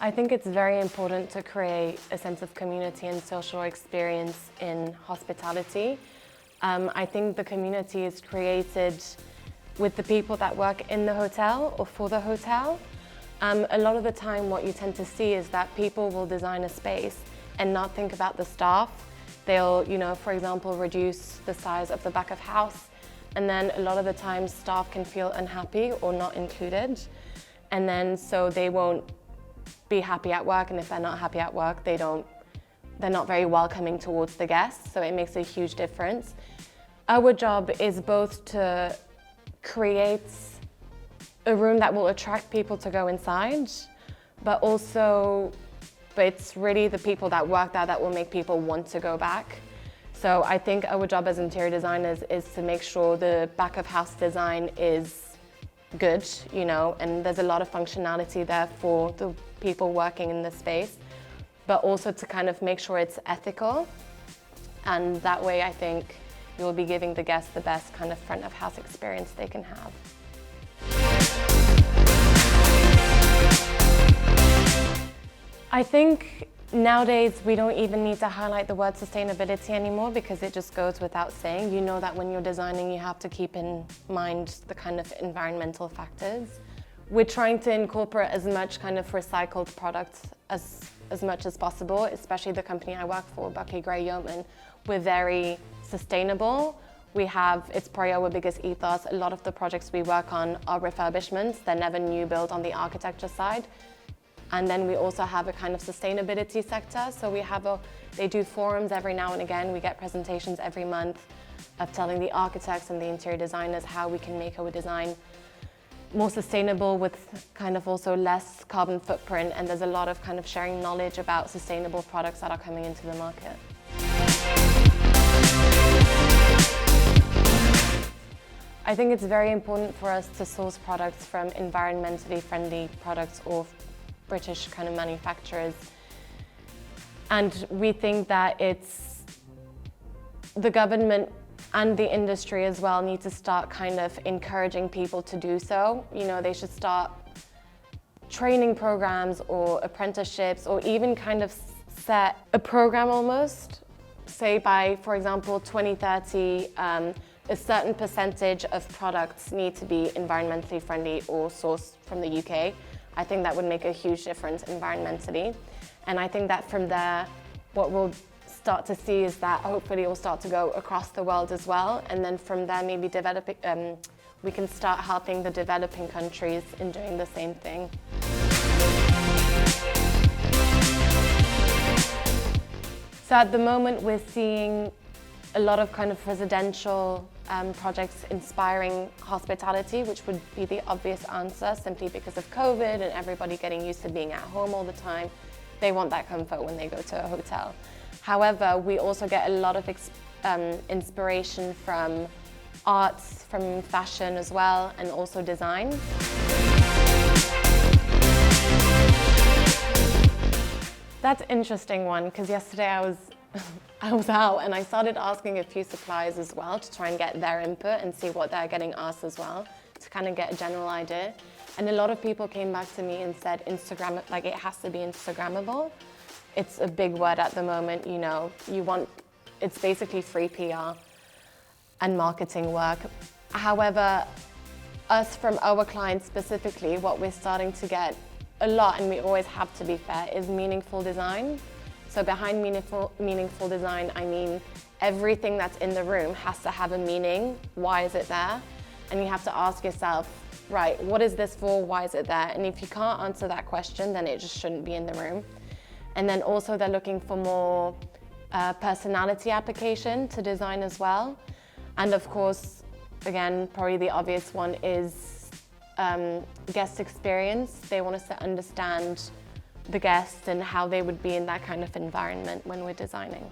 I think it's very important to create a sense of community and social experience in hospitality. I think the community is created with the people that work in the hotel or for the hotel. A lot of the time what you tend to see is that people will design a space and not think about the staff. They'll, for example, reduce the size of the back of house, and then a lot of the time staff can feel unhappy or not included, and then so they won't be happy at work, and if they're not happy at work, they're not very welcoming towards the guests, so it makes a huge difference. Our job is both to create a room that will attract people to go inside, but it's really the people that work there that will make people want to go back. So I think our job as interior designers is to make sure the back of house design is good, and there's a lot of functionality there for the people working in the space, but also to kind of make sure it's ethical. And that way I think you'll be giving the guests the best kind of front of house experience they can have. I think nowadays we don't even need to highlight the word sustainability anymore, because it just goes without saying. You know that when you're designing you have to keep in mind the kind of environmental factors. We're trying to incorporate as much kind of recycled products as much as possible, especially the company I work for, Bucky Gray Yeoman. We're very sustainable. It's probably our biggest ethos. A lot of the projects we work on are refurbishments. They're never new build on the architecture side. And then we also have a kind of sustainability sector. So they do forums every now and again. We get presentations every month of telling the architects and the interior designers how we can make our design more sustainable with kind of also less carbon footprint. And there's a lot of kind of sharing knowledge about sustainable products that are coming into the market. I think it's very important for us to source products from environmentally friendly products or British kind of manufacturers. And we think that the government and the industry as well need to start kind of encouraging people to do so. They should start training programs or apprenticeships, or even kind of set a program almost. Say by, for example, 2030, a certain percentage of products need to be environmentally friendly or sourced from the UK. I think that would make a huge difference environmentally. And I think that from there, what we'll start to see is that hopefully it will start to go across the world as well. And then from there, maybe we can start helping the developing countries in doing the same thing. So at the moment, we're seeing a lot of kind of residential projects inspiring hospitality, which would be the obvious answer simply because of COVID and everybody getting used to being at home all the time. They want that comfort when they go to a hotel. However, we also get a lot of inspiration from arts, from fashion as well, and also design. That's an interesting one, because yesterday I was out and I started asking a few suppliers as well to try and get their input and see what they're getting asked as well, to kind of get a general idea. And a lot of people came back to me and said Instagram, like it has to be Instagrammable. It's a big word at the moment, it's basically free PR and marketing work. However, us from our clients specifically, what we're starting to get a lot, and we always have to be fair, is meaningful design. So behind meaningful design, I mean everything that's in the room has to have a meaning. Why is it there? And you have to ask yourself, right, what is this for? Why is it there? And if you can't answer that question, then it just shouldn't be in the room. And then also they're looking for more personality application to design as well. And of course, again, probably the obvious one is guest experience. They want us to understand the guests and how they would be in that kind of environment when we're designing.